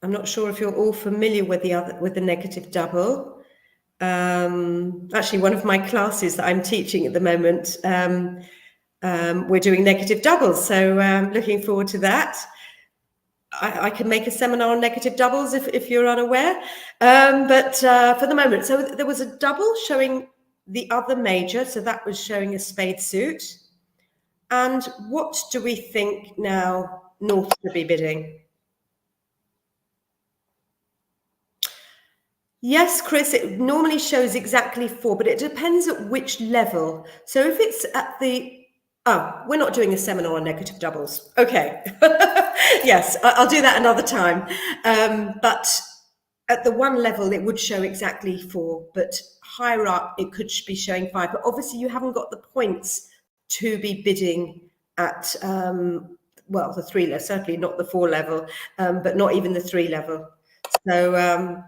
I'm not sure if you're all familiar with the negative double. Actually, one of my classes that I'm teaching at the moment, we're doing negative doubles. So looking forward to that. I can make a seminar on negative doubles if you're unaware. But for the moment, so there was a double showing the other major, so that was showing a spade suit. And what do we think now North should be bidding? Yes, Chris, it normally shows exactly 4, but it depends at which level. So if it's at the, oh, we're not doing a seminar on negative doubles. Okay. Yes, I'll do that another time. But at the one level, it would show exactly 4, but higher up, it could be showing 5. But obviously, you haven't got the points to be bidding at, well, the 3 level, certainly not the 4 level, but not even the 3 level. So,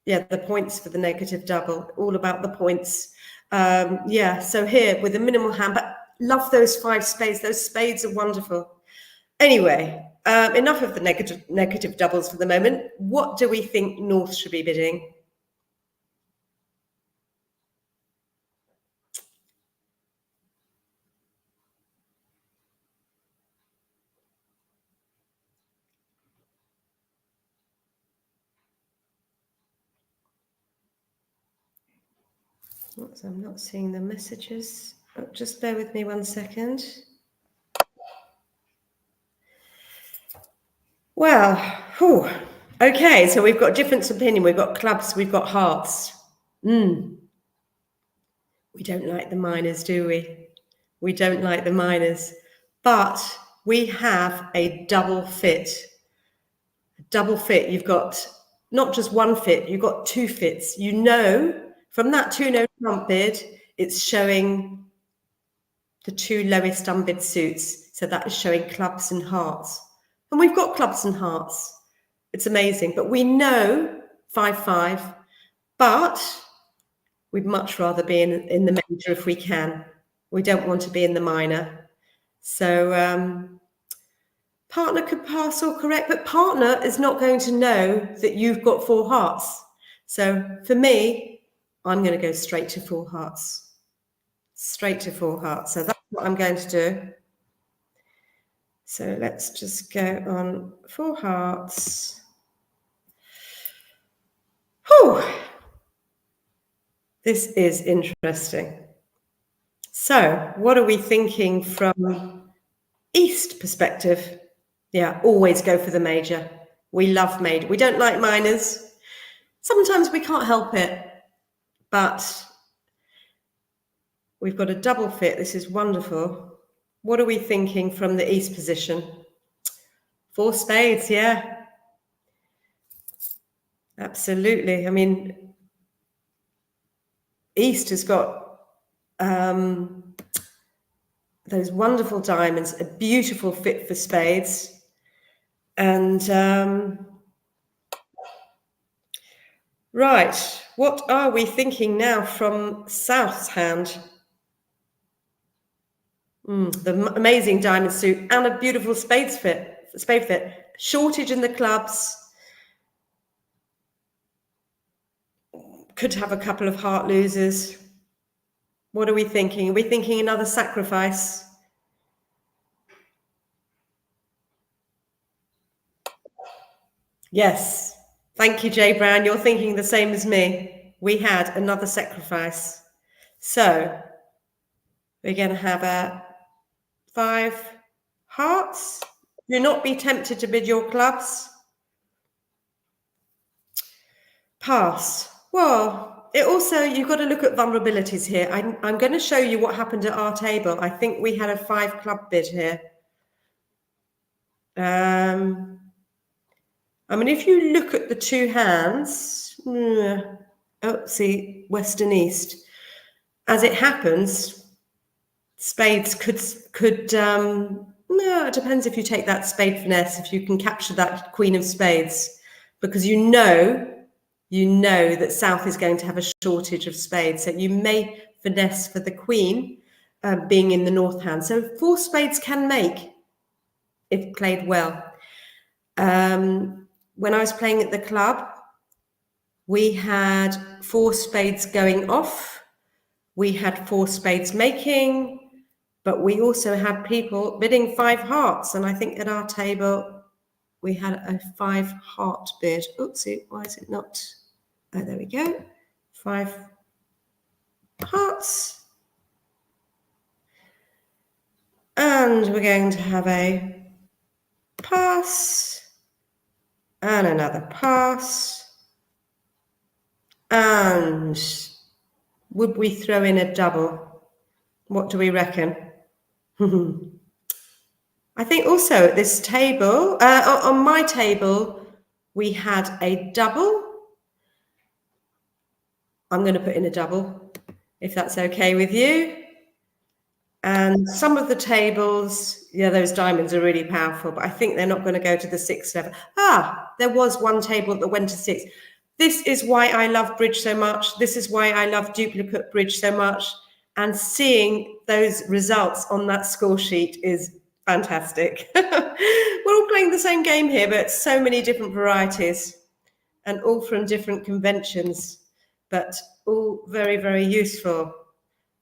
yeah, the points for the negative double, all about the points. Yeah, so here with a minimal hand, but love those 5 spades. Those spades are wonderful. Anyway, enough of the negative doubles for the moment. What do we think North should be bidding? So I'm not seeing the messages. Oh, just bear with me 1 second. Well, whew. Okay, so we've got difference of opinion. We've got clubs, we've got hearts. We don't like the minors, do we? We don't like the minors. But we have a double fit. Double fit, you've got not just one fit, you've got 2 fits. You know, from that 2-note trump bid, it's showing the 2 lowest unbid suits. So that is showing clubs and hearts. And we've got clubs and hearts. It's amazing. But we know 5-5, but we'd much rather be in the major if we can. We don't want to be in the minor. So partner could pass or correct, but partner is not going to know that you've got 4 hearts. So for me, I'm going to go straight to 4 hearts. Straight to 4 hearts. So that's what I'm going to do. So let's just go on 4 hearts. Whew. This is interesting. So what are we thinking from East perspective? Yeah, always go for the major. We love major. We don't like minors. Sometimes we can't help it, but we've got a double fit. This is wonderful. What are we thinking from the East position? 4 spades, yeah. Absolutely. I mean, East has got those wonderful diamonds, a beautiful fit for spades. And right, what are we thinking now from South's hand? The amazing diamond suit and a beautiful spade fit. Shortage in the clubs. Could have a couple of heart losers. What are we thinking? Are we thinking another sacrifice? Yes. Thank you, Jay Brown. You're thinking the same as me. We had another sacrifice. So we're going to have a 5 hearts. Do not be tempted to bid your clubs. Pass. Well, it also, you've got to look at vulnerabilities here. I'm going to show you what happened at our table. I think we had a 5 club bid here. I mean, if you look at the 2 hands, see, West and East. As it happens, spades could no, it depends if you take that spade finesse, if you can capture that queen of spades, because you know that South is going to have a shortage of spades. So you may finesse for the queen being in the North hand. So 4 spades can make if played well. When I was playing at the club, we had 4 spades going off. We had 4 spades making, but we also had people bidding 5 hearts. And I think at our table, we had a 5 heart bid. Oopsie, why is it not? Oh, there we go. 5. hearts. And we're going to have a pass and another pass. And would we throw in a double? What do we reckon? I think also at this table, on my table, we had a double. I'm going to put in a double, if that's okay with you. And some of the tables, yeah, those diamonds are really powerful, but I think they're not going to go to the 6th level. There was one table that went to 6. This is why I love bridge so much. This is why I love duplicate bridge so much. And seeing those results on that score sheet is fantastic. We're all playing the same game here, but so many different varieties and all from different conventions, but all very, very useful.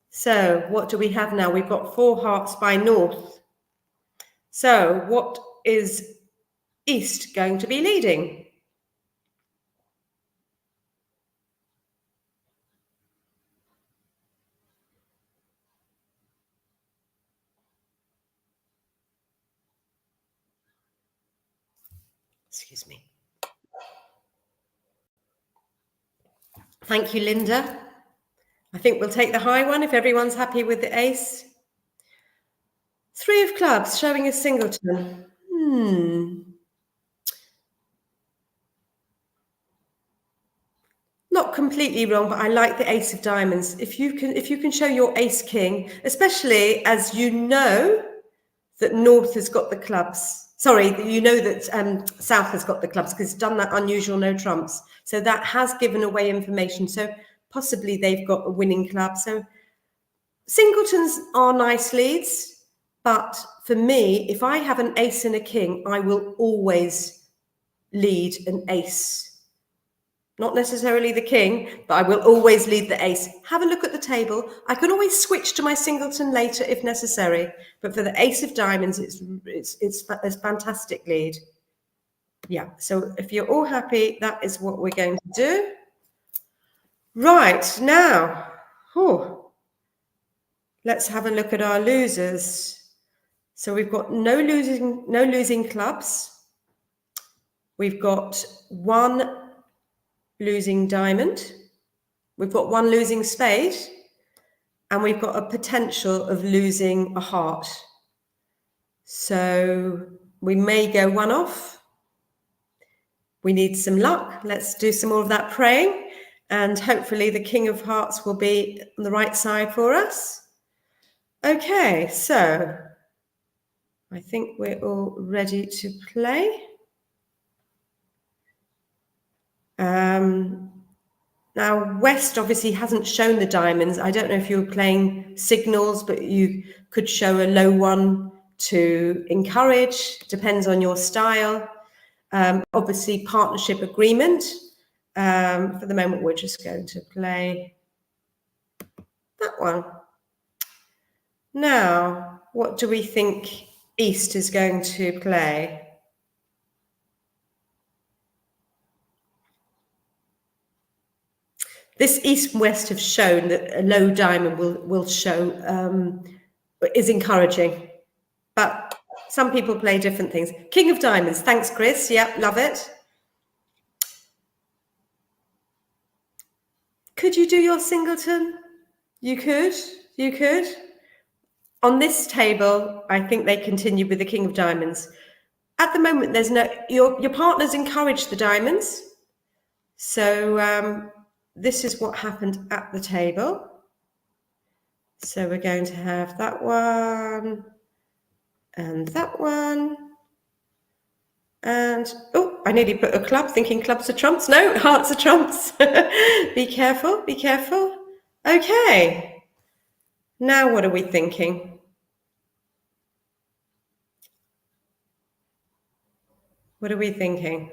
So what do we have now? We've got 4 hearts by north. So what is east going to be leading? Excuse me. Thank you, Linda. I think we'll take the high one if everyone's happy with the ace. 3 of clubs showing a singleton. Not completely wrong, but I like the ace of diamonds. If you can show your ace king, especially as you know that north has got the clubs. Sorry, you know that south has got the clubs because it's done that unusual no trumps. So that has given away information. So possibly they've got a winning club. So singletons are nice leads, but for me, if I have an ace and a king, I will always lead an ace. Not necessarily the king, but I will always lead the ace. Have a look at the table. I can always switch to my singleton later if necessary, but for the ace of diamonds, it's a fantastic lead. Yeah, so if you're all happy, that is what we're going to do. Right, now, let's have a look at our losers. So we've got no losing clubs. We've got 1 losing diamond, we've got 1 losing spade, and we've got a potential of losing a heart. So we may go 1 off. We need some luck. Let's do some more of that praying, and hopefully the king of hearts will be on the right side for us. Okay, so I think we're all ready to play. Now, West obviously hasn't shown the diamonds. I don't know if you were playing signals, but you could show a low one to encourage. Depends on your style. Obviously, partnership agreement. For the moment, we're just going to play that one. Now, what do we think East is going to play? This East and West have shown that a low diamond will show, is encouraging, but some people play different things. King of diamonds, thanks, Chris. Yep, love it. Could you do your singleton? You could. On this table, I think they continue with the King of diamonds. At the moment, there's no, your partners encourage the diamonds. So this is what happened at the table. So we're going to have that one and that one. And, oh, I nearly put a club, thinking clubs are trumps. No, hearts are trumps. Be careful, be careful. Okay. Now what are we thinking? What are we thinking?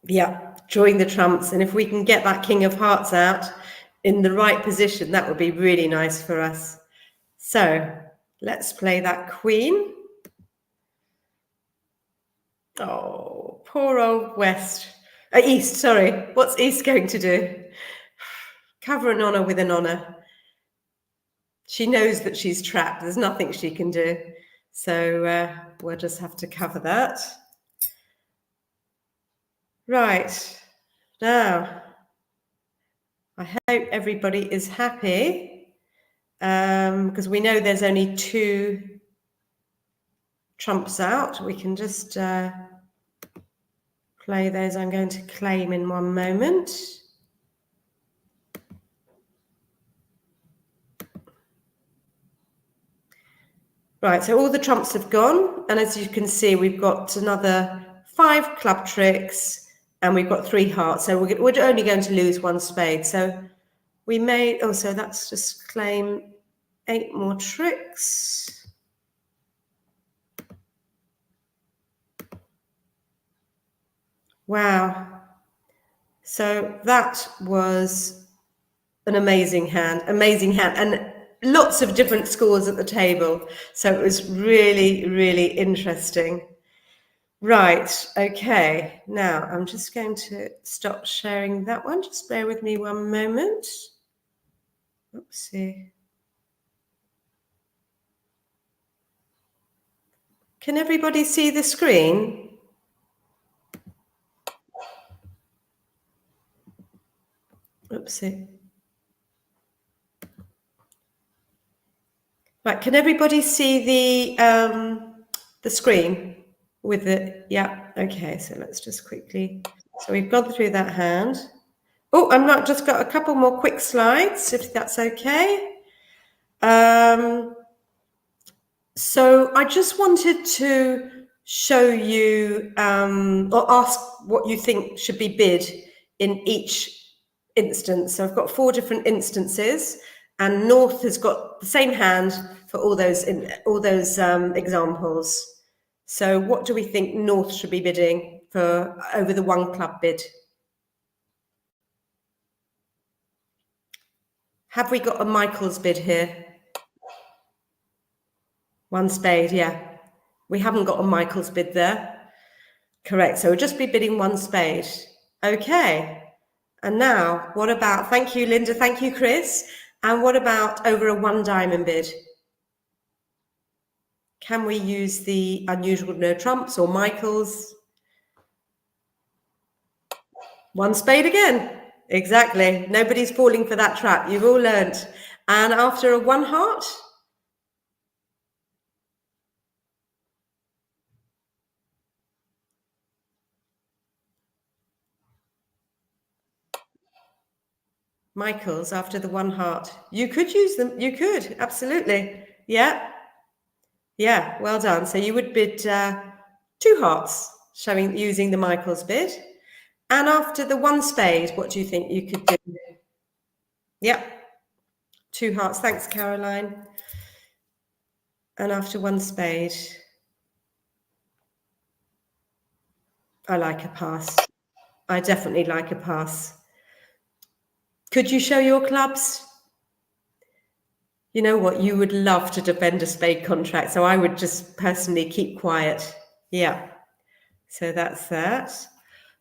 Yeah, drawing the trumps. And if we can get that King of Hearts out in the right position, that would be really nice for us. So let's play that Queen. Oh, poor old East, sorry. What's East going to do? Cover an honour with an honour. She knows that she's trapped. There's nothing she can do. So we'll just have to cover that. Right. Now, I hope everybody is happy because we know there's only 2 trumps out. We can just play those. I'm going to claim in one moment. Right, so all the trumps have gone, and as you can see, we've got another 5 club tricks, and we've got 3 hearts. So we're only going to lose 1 spade. So we made, so that's just claim 8 more tricks. Wow. So that was an amazing hand, and lots of different scores at the table. So it was really, really interesting. Right, okay. Now I'm just going to stop sharing that one. Just bear with me one moment. Oopsie. Can everybody see the screen? Oopsie. Right, can everybody see the screen with it? Yeah, okay, so let's just quickly, so we've gone through that hand. Oh, just got a couple more quick slides, if that's okay. So I just wanted to show you or ask what you think should be bid in each instance. So I've got 4 different instances, and North has got the same hand for all those examples. So what do we think North should be bidding for over the 1 club bid? Have we got a Michael's bid here? 1 spade, yeah. We haven't got a Michael's bid there. Correct, so we'll just be bidding 1 spade. Okay, and now what about, thank you Linda, thank you Chris, and what about over a 1 diamond bid? Can we use the unusual no trumps or Michael's? 1 spade again, exactly. Nobody's falling for that trap, you've all learnt. And after a 1 heart? Michael's after the 1 heart. You could use them, you could, absolutely. Yeah, yeah, well done. So you would bid 2 hearts, using the Michael's bid. And after the 1 spade, what do you think you could do? Yep, 2 hearts. Thanks, Caroline. And after 1 spade, I like a pass. I definitely like a pass. Could you show your clubs? You know what? You would love to defend a spade contract, so I would just personally keep quiet. Yeah. So that's that.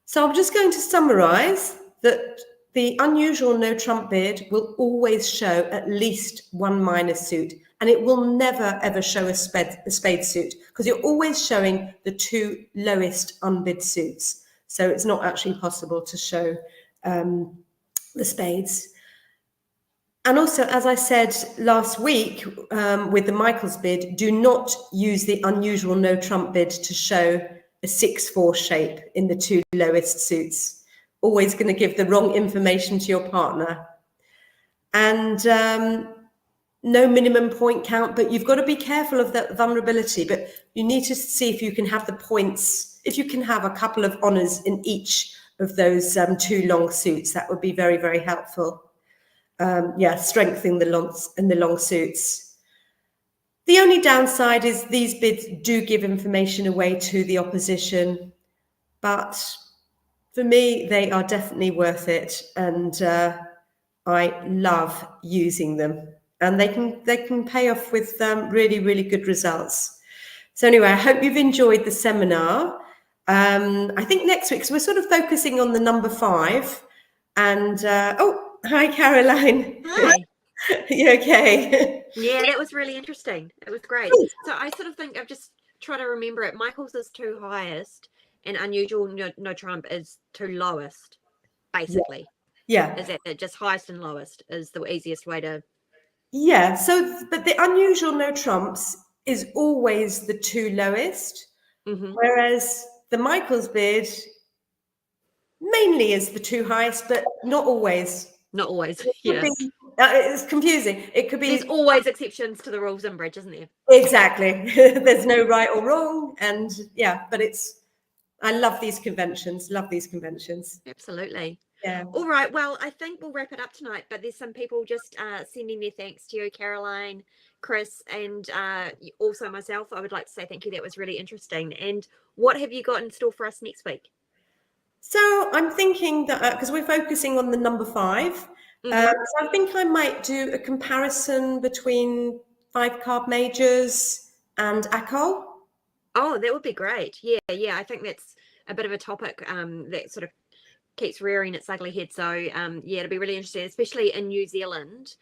So I'm just going to summarize that the unusual no trump bid will always show at least 1 minor suit, and it will never ever show a spade suit, because you're always showing the 2 lowest unbid suits. So it's not actually possible to show the spades. And also, as I said last week with the Michael's bid, do not use the unusual no trump bid to show a 6-4 shape in the 2 lowest suits. Always going to give the wrong information to your partner. And no minimum point count, but you've got to be careful of that vulnerability. But you need to see if you can have the points, if you can have a couple of honours in each of those 2 long suits. That would be very, very helpful. Strengthening the long suits. The only downside is these bids do give information away to the opposition, but for me, they are definitely worth it, and I love using them, and they can pay off with really, really good results. So anyway, I hope you've enjoyed the seminar. I think next week, so we're sort of focusing on the number 5. And oh, hi, Caroline. Hi. You okay? Yeah, that was really interesting. It was great. So I sort of think I've just tried to remember it. Michael's is 2 highest, and unusual no trump is 2 lowest. Basically, Yeah. is that just highest and lowest is the easiest way to. Yeah. So, but the unusual no trumps is always the 2 lowest, whereas the Michael's bid mainly is the 2 highest, but not always. Not always. It could Yeah. be, it's confusing. It could be. There's always exceptions to the rules in bridge, isn't there? Exactly. There's no right or wrong, and yeah, but I love these conventions. Love these conventions. Absolutely. Yeah. All right. Well, I think we'll wrap it up tonight. But there's some people just sending their thanks to you, Caroline, Chris, and also myself. I would like to say thank you. That was really interesting. And what have you got in store for us next week? So I'm thinking that because we're focusing on the number 5, so I think I might do a comparison between 5 card majors and ACOL. Oh, that would be great. Yeah. I think that's a bit of a topic that sort of keeps rearing its ugly head. So yeah, it'll be really interesting, especially in New Zealand,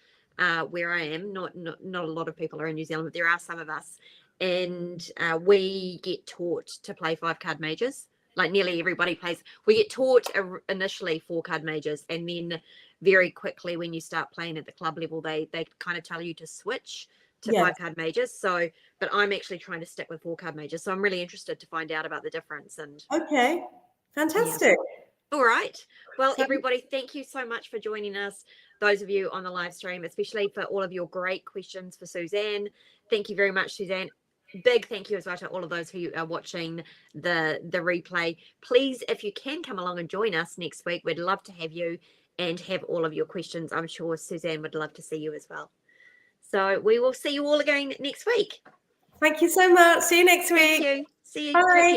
where I am. Not a lot of people are in New Zealand, but there are some of us, and we get taught to play 5 card majors. Like nearly everybody plays. We get taught initially 4 card majors, and then very quickly when you start playing at the club level, they kind of tell you to switch to 5 card majors. So, but I'm actually trying to stick with 4 card majors. So I'm really interested to find out about the difference. And Okay, fantastic. yeah. All right. Well, everybody, thank you so much for joining us. Those of you on the live stream, especially for all of your great questions for Suzanne. Thank you very much, Suzanne. Big thank you as well to all of those who are watching the replay. Please, if you can come along and join us next week, we'd love to have you and have all of your questions. I'm sure Suzanne would love to see you as well. So we will see you all again next week. Thank you so much. See you next week. Thank you. See you. Bye.